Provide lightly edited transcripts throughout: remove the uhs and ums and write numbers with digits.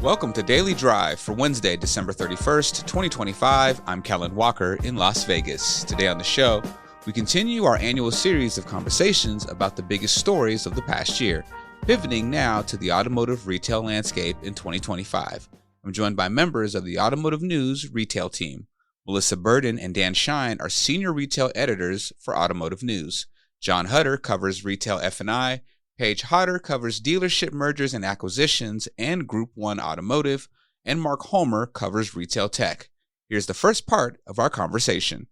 Welcome to Daily Drive for Wednesday, December 31st, 2025. I'm Kellen Walker in Las Vegas. Today on the show, we continue our annual series of conversations about the biggest stories of the past year, pivoting now to the automotive retail landscape in 2025. I'm joined by members of the Automotive News retail team. Melissa Burden and Dan Shine are senior retail editors for Automotive News. John Hutter covers retail F&I. Paige Hodder covers dealership mergers and acquisitions and Group 1 Automotive, and Mark Homer covers retail tech. Here's the first part of our conversation.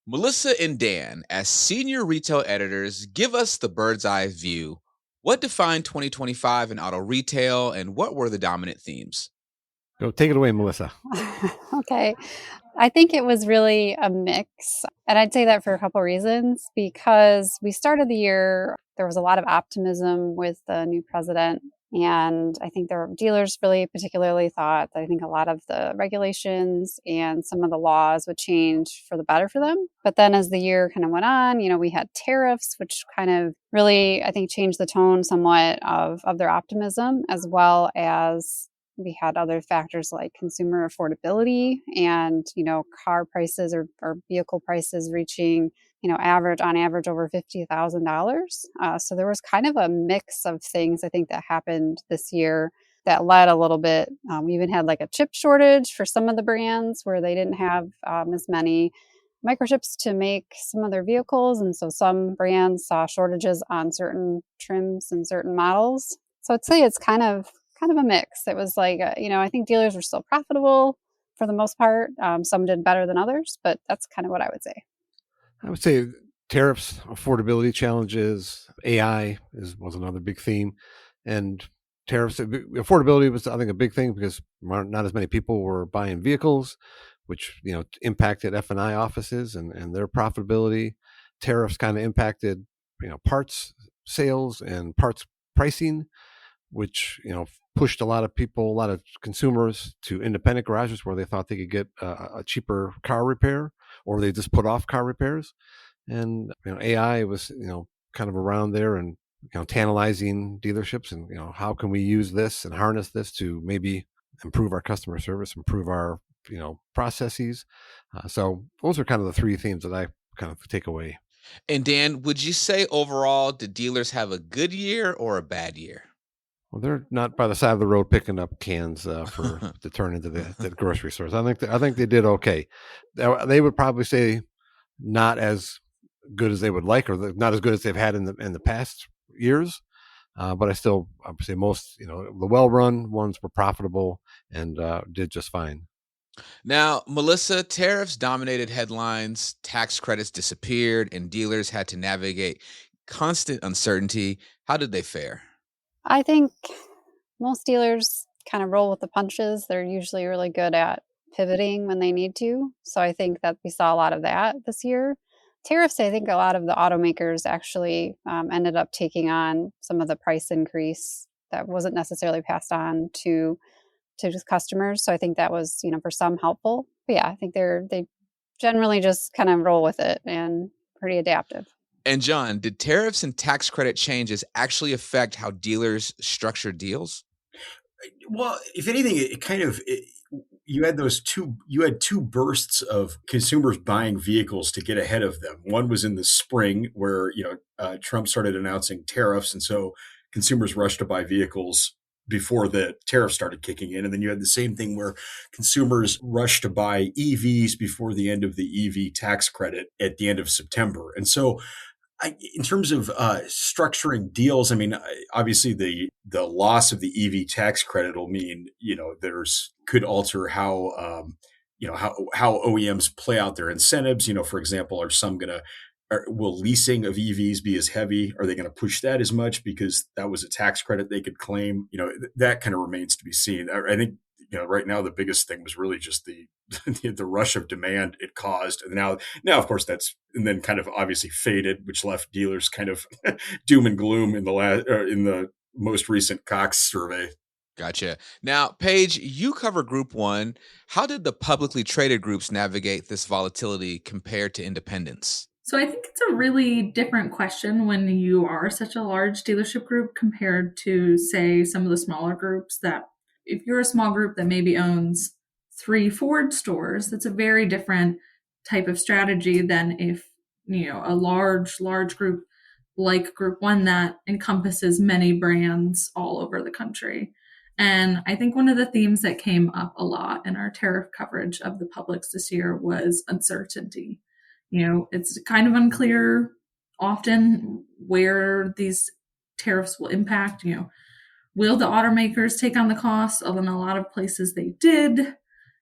Melissa and Dan, as senior retail editors, give us the bird's eye view. What defined 2025 in auto retail, and what were the dominant themes? Go take it away, Melissa. Okay. I think it was really a mix. And I'd say that for a couple of reasons, because we started the year, there was a lot of optimism with the new president. And I think their dealers really particularly thought that I think a lot of the regulations and some of the laws would change for the better for them. But then as the year kind of went on, we had tariffs, which kind of really, I think, changed the tone somewhat of their optimism, as well as we had other factors like consumer affordability and, car prices or vehicle prices reaching, on average over $50,000. So there was kind of a mix of things, I think, that happened this year that led a little bit. We even had like a chip shortage for some of the brands where they didn't have as many microchips to make some of their vehicles. And so some brands saw shortages on certain trims and certain models. So I'd say it's kind of a mix. It was like, I think dealers were still profitable for the most part. Some did better than others, but that's kind of what I would say. I would say tariffs, affordability challenges, AI was another big theme. And tariffs, affordability was, I think, a big thing because not as many people were buying vehicles, which, impacted F&I offices and their profitability. Tariffs kind of impacted, parts sales and parts pricing, which, pushed a lot of consumers to independent garages where they thought they could get a cheaper car repair, or they just put off car repairs. And, AI was, kind of around there and, tantalizing dealerships and, how can we use this and harness this to maybe improve our customer service, improve our, processes. So those are kind of the three themes that I kind of take away. And Dan, would you say overall, did dealers have a good year or a bad year? Well, they're not by the side of the road picking up cans to turn into the grocery stores. I think they did okay. They would probably say not as good as they would like, or not as good as they've had in the past years. But I would say most, the well-run ones were profitable and did just fine. Now, Melissa, tariffs dominated headlines, tax credits disappeared, and dealers had to navigate constant uncertainty. How did they fare? I think most dealers kind of roll with the punches. They're usually really good at pivoting when they need to. So I think that we saw a lot of that this year. Tariffs, I think a lot of the automakers actually ended up taking on some of the price increase that wasn't necessarily passed on to just customers. So I think that was, for some helpful. But yeah, I think they generally just kind of roll with it and pretty adaptive. And John, did tariffs and tax credit changes actually affect how dealers structure deals? Well, if anything, you had two bursts of consumers buying vehicles to get ahead of them. One was in the spring where, Trump started announcing tariffs. And so consumers rushed to buy vehicles before the tariffs started kicking in. And then you had the same thing where consumers rushed to buy EVs before the end of the EV tax credit at the end of September. And so in terms of structuring deals, obviously the loss of the EV tax credit will mean, could alter how OEMs play out their incentives. For example, will leasing of EVs be as heavy? Are they going to push that as much because that was a tax credit they could claim? That kind of remains to be seen. I think, right now the biggest thing was really just the rush of demand it caused. And now of course and then kind of obviously faded, which left dealers kind of doom and gloom in the most recent Cox survey. Gotcha. Now, Paige, you cover Group 1. How did the publicly traded groups navigate this volatility compared to independents? So I think it's a really different question when you are such a large dealership group compared to, say, some of the smaller groups that if you're a small group that maybe owns 3 Ford stores, that's a very different type of strategy than if, a large group like Group One that encompasses many brands all over the country. And I think one of the themes that came up a lot in our tariff coverage of the Publix this year was uncertainty. It's kind of unclear often where these tariffs will impact. Will the automakers take on the cost? Although in a lot of places they did.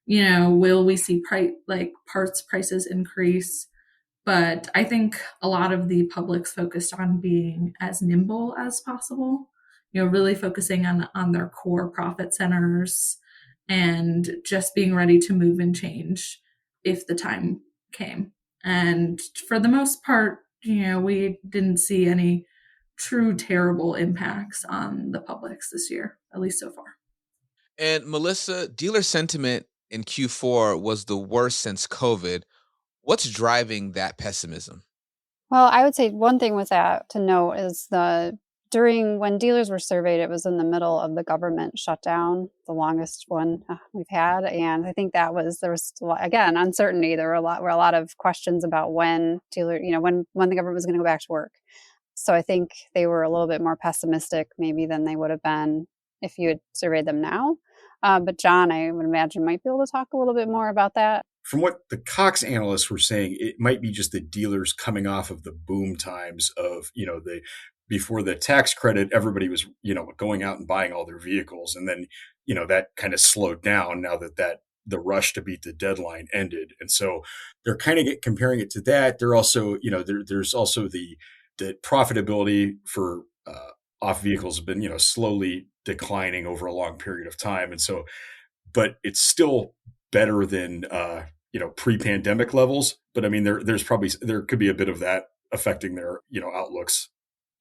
Will we see parts prices increase? But I think a lot of the Publix focused on being as nimble as possible, really focusing on their core profit centers and just being ready to move and change if the time came. And for the most part, we didn't see any true terrible impacts on the Publix this year, at least so far. And Melissa, dealer sentiment in Q4 was the worst since COVID. What's driving that pessimism? Well, I would say one thing with that to note is during when dealers were surveyed, it was in the middle of the government shutdown, the longest one we've had, and I think there was again uncertainty. There were a lot of questions about when when the government was going to go back to work. So I think they were a little bit more pessimistic maybe than they would have been if you had surveyed them now. But John, I would imagine, might be able to talk a little bit more about that. From what the Cox analysts were saying, it might be just the dealers coming off of the boom times of, before the tax credit, everybody was, going out and buying all their vehicles. And then, that kind of slowed down now that the rush to beat the deadline ended. And so they're kind of comparing it to that. They're also, there's also the profitability for off vehicles have been, slowly declining over a long period of time. And so, but it's still better than, pre-pandemic levels. But I mean, there could be a bit of that affecting their, outlooks.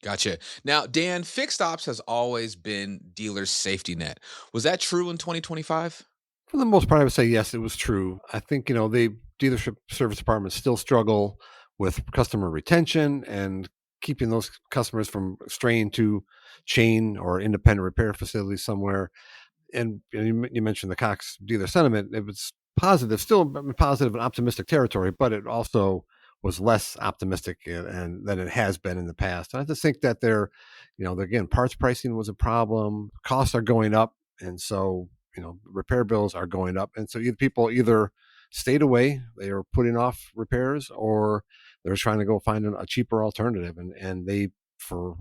Gotcha. Now, Dan, fixed ops has always been dealers' safety net. Was that true in 2025? For the most part, I would say yes, it was true. I think, the dealership service departments still struggle with customer retention and keeping those customers from straying to chain or independent repair facilities somewhere. And you mentioned the Cox dealer sentiment. It was positive, still positive and optimistic territory, but it also was less optimistic than it has been in the past. And I just think that again, parts pricing was a problem. Costs are going up. And so, repair bills are going up. And so people either stayed away, they are putting off repairs, or they're trying to go find a cheaper alternative. And they, for,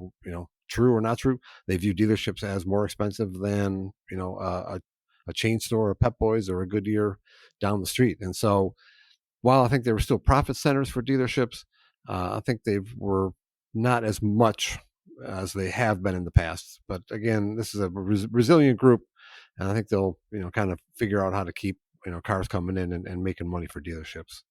true or not true, they view dealerships as more expensive than, a chain store, a Pep Boys, or a Goodyear down the street. And so while I think there were still profit centers for dealerships, I think they were not as much as they have been in the past. But again, this is a resilient group, and I think they'll, kind of figure out how to keep, cars coming in and making money for dealerships.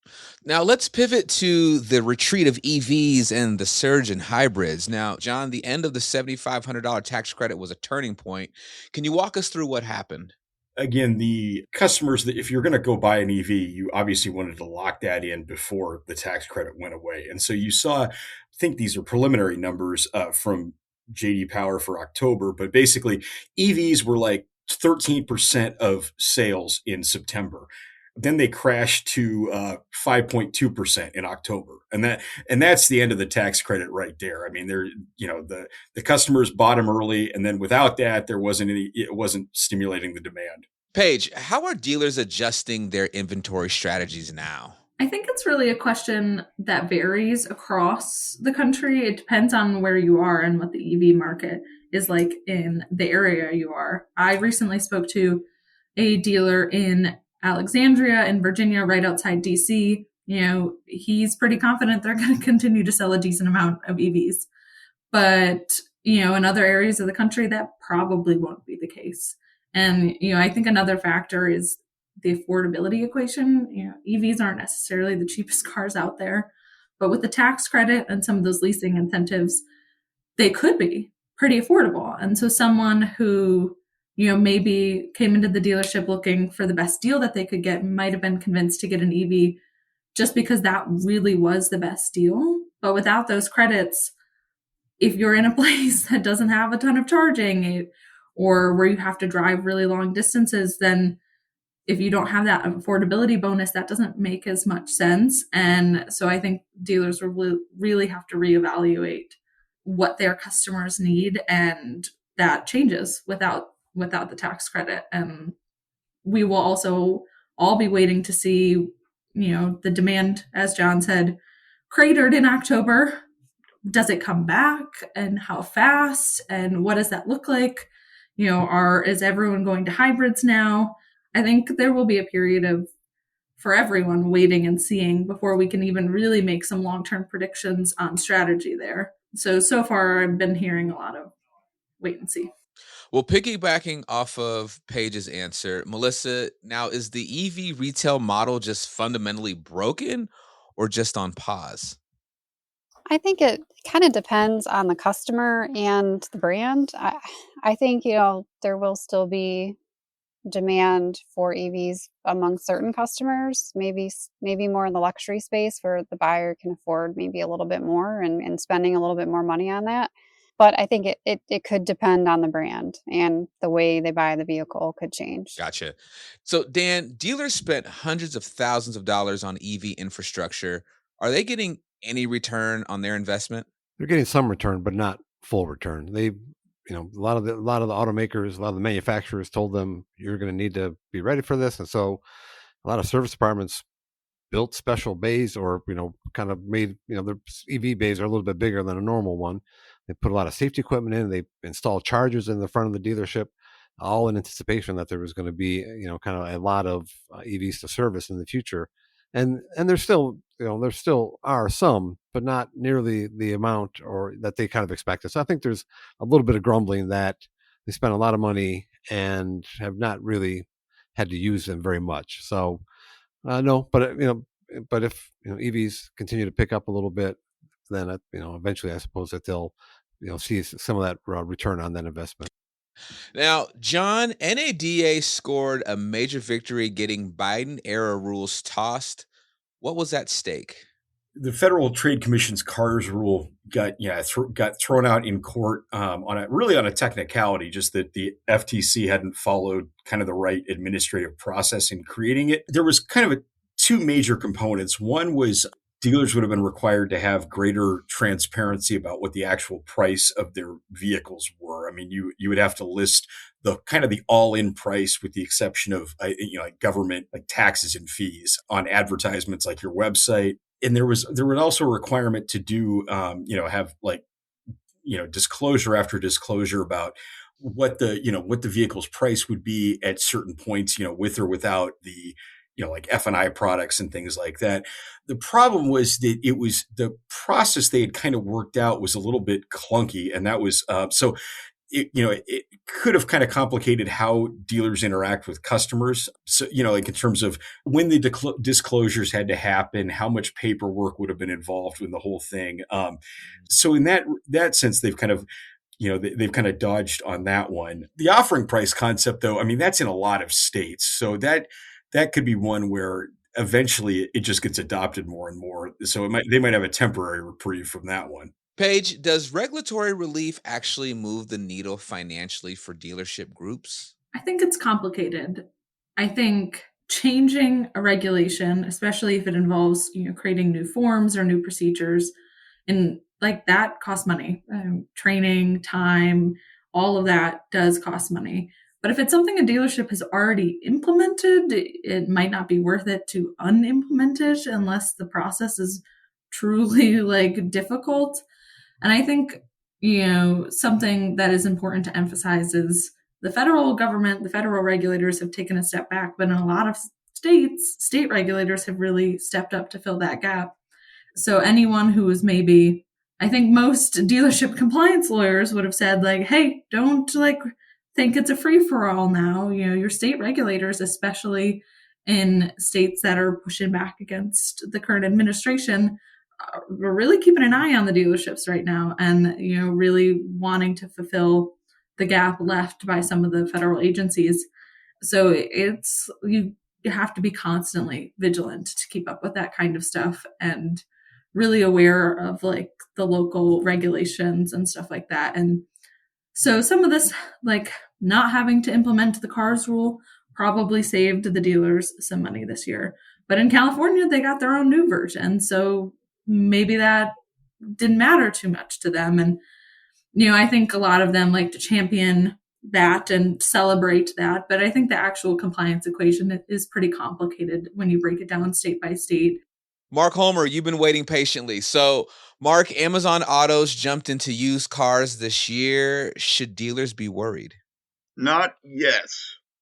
Now let's pivot to the retreat of EVs and the surge in hybrids. Now, John, the end of the $7,500 tax credit was a turning point. Can you walk us through what happened? Again, the customers, if you're going to go buy an EV, you obviously wanted to lock that in before the tax credit went away. And so you saw, I think these are preliminary numbers from JD Power for October, but basically EVs were like 13% of sales in September. Then they crashed to 5.2% in October, and that's the end of the tax credit right there. I mean, the customers bought them early, and then without that, it wasn't stimulating the demand. Paige, how are dealers adjusting their inventory strategies now? I think it's really a question that varies across the country. It depends on where you are and what the EV market is like in the area you are. I recently spoke to a dealer in Alexandria in Virginia, right outside DC. He's pretty confident they're going to continue to sell a decent amount of EVs. But, in other areas of the country, that probably won't be the case. And, I think another factor is the affordability equation. EVs aren't necessarily the cheapest cars out there, but with the tax credit and some of those leasing incentives, they could be pretty affordable. And so someone who maybe came into the dealership looking for the best deal that they could get might have been convinced to get an EV just because that really was the best deal. But without those credits, if you're in a place that doesn't have a ton of charging, or where you have to drive really long distances, then if you don't have that affordability bonus, that doesn't make as much sense. And so I think dealers will really have to reevaluate what their customers need, and that changes without the tax credit. And we will also all be waiting to see, the demand, as John said, cratered in October. Does it come back, and how fast, and what does that look like? Is everyone going to hybrids now? I think there will be a period for everyone waiting and seeing before we can even really make some long-term predictions on strategy there. So far I've been hearing a lot of wait and see. Well, piggybacking off of Paige's answer, Melissa, now is the EV retail model just fundamentally broken or just on pause? I think it kind of depends on the customer and the brand. I think, there will still be demand for EVs among certain customers, maybe more in the luxury space where the buyer can afford maybe a little bit more and spending a little bit more money on that. But I think it could depend on the brand, and the way they buy the vehicle could change. Gotcha. So, Dan, dealers spent hundreds of thousands of dollars on EV infrastructure. Are they getting any return on their investment? They're getting some return, but not full return. They, a lot of the automakers, a lot of the manufacturers told them you're going to need to be ready for this, and so a lot of service departments built special bays, or kind of made their EV bays are a little bit bigger than a normal one. They put a lot of safety equipment in. They installed chargers in the front of the dealership, all in anticipation that there was going to be kind of a lot of EVs to service in the future. And there's still there still are some, but not nearly the amount or that they kind of expected. So I think there's a little bit of grumbling that they spent a lot of money and have not really had to use them very much. So no, but but if EVs continue to pick up a little bit, then eventually I suppose that they'll see some of that return on that investment. Now, John, NADA scored a major victory getting Biden era rules tossed. What was at stake? The Federal Trade Commission's Carter's rule got thrown out in court on a technicality, just that the FTC hadn't followed kind of the right administrative process in creating it. There was kind of two major components. One was dealers would have been required to have greater transparency about what the actual price of their vehicles were. I mean, you would have to list the kind of the all-in price, with the exception of like government, like taxes and fees on advertisements like your website. And there was also a requirement to do have disclosure after disclosure about what the vehicle's price would be at certain points, with or without the like F&I products and things like that. The problem was that it was the process they had kind of worked out was a little bit clunky. And that was, it could have kind of complicated how dealers interact with customers. So, like in terms of when the disclosures had to happen, how much paperwork would have been involved in the whole thing. So in that sense, they've kind of, they've kind of dodged on that one. The offering price concept, though, I mean, that's in a lot of states. So that could be one where eventually it just gets adopted more and more. So they might have a temporary reprieve from that one. Paige, does regulatory relief actually move the needle financially for dealership groups? I think it's complicated. I think changing a regulation, especially if it involves, creating new forms or new procedures, and like that costs money. Training, time, all of that does cost money. But if it's something a dealership has already implemented, it might not be worth it to unimplement it unless the process is truly difficult. And I think, something that is important to emphasize is the federal government, the federal regulators have taken a step back, but in a lot of states, state regulators have really stepped up to fill that gap. So anyone who is maybe, I think most dealership compliance lawyers would have said hey, don't think it's a free-for-all now. Your state regulators, especially in states that are pushing back against the current administration, we're really keeping an eye on the dealerships right now, and really wanting to fulfill the gap left by some of the federal agencies. So you have to be constantly vigilant to keep up with that kind of stuff, and really aware of the local regulations and stuff like that. And so some of this not having to implement the CARS rule probably saved the dealers some money this year. But in California, they got their own new version. So maybe that didn't matter too much to them. And, I think a lot of them like to champion that and celebrate that. But I think the actual compliance equation is pretty complicated when you break it down state by state. Mark Homer, you've been waiting patiently. So, Mark, Amazon Autos jumped into used cars this year. Should dealers be worried? Not yet.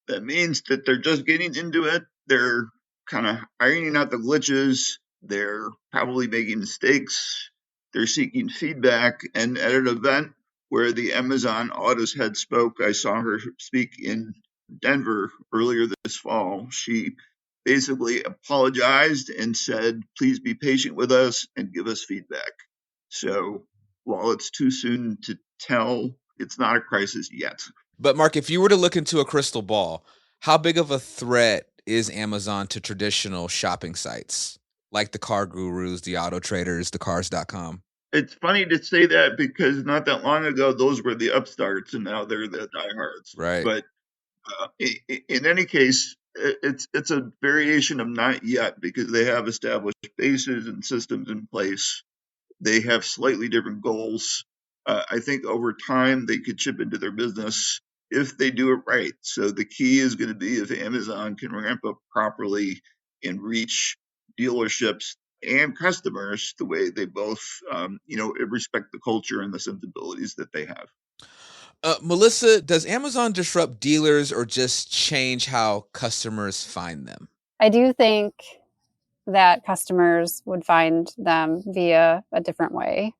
That means that they're just getting into it. They're kind of ironing out the glitches. They're probably making mistakes. They're seeking feedback. And at an event where the Amazon Autos head spoke, I saw her speak in Denver earlier this fall. She basically apologized and said, please be patient with us and give us feedback. So while it's too soon to tell, it's not a crisis yet. But Mark, if you were to look into a crystal ball, how big of a threat is Amazon to traditional shopping sites like the Car Gurus, the Auto Traders, the Cars.com? It's funny to say that because not that long ago, those were the upstarts and now they're the diehards. Right. But in any case, it's a variation of not yet because they have established bases and systems in place. They have slightly different goals. I think over time they could chip into their business if they do it right. So the key is going to be if Amazon can ramp up properly and reach dealerships and customers the way they both, respect the culture and the sensibilities that they have. Melissa, does Amazon disrupt dealers or just change how customers find them? I do think that customers would find them via a different way,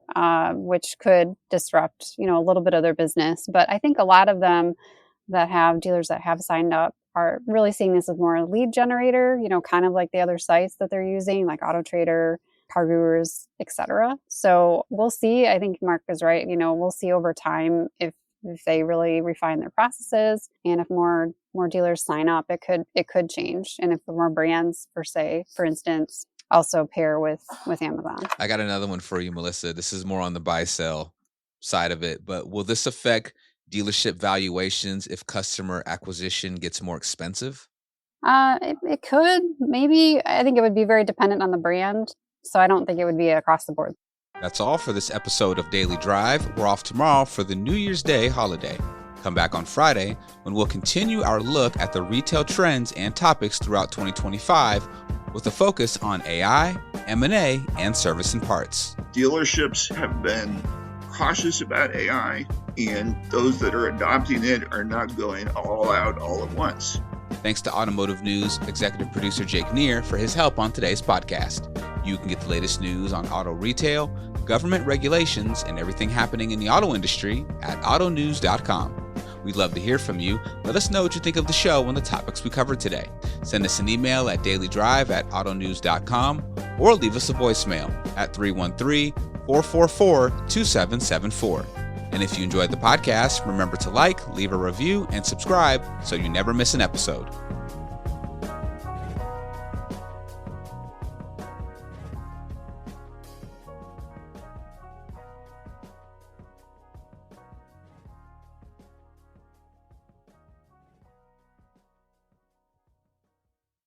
which could disrupt, a little bit of their business. But I think a lot of them that have dealers that have signed up are really seeing this as more a lead generator, kind of like the other sites that they're using, like Auto Trader, Car Gurus, etc. So we'll see. I think Mark is right. We'll see over time if they really refine their processes and if more dealers sign up, it could change. And if more brands, for instance, also pair with Amazon. I got another one for you, Melissa. This is more on the buy-sell side of it, but will this affect dealership valuations if customer acquisition gets more expensive? It could. Maybe. I think it would be very dependent on the brand. So I don't think it would be across the board. That's all for this episode of Daily Drive. We're off tomorrow for the New Year's Day holiday. Come back on Friday when we'll continue our look at the retail trends and topics throughout 2025 with a focus on AI, M&A, and service and parts. Dealerships have been cautious about AI, and those that are adopting it are not going all out all at once. Thanks to Automotive News executive producer Jake Neer for his help on today's podcast. You can get the latest news on auto retail, government regulations, and everything happening in the auto industry at autonews.com. We'd love to hear from you. Let us know what you think of the show and the topics we covered today. Send us an email at dailydrive@autonews.com or leave us a voicemail at 313-444-2774. And if you enjoyed the podcast, remember to like, leave a review, and subscribe so you never miss an episode.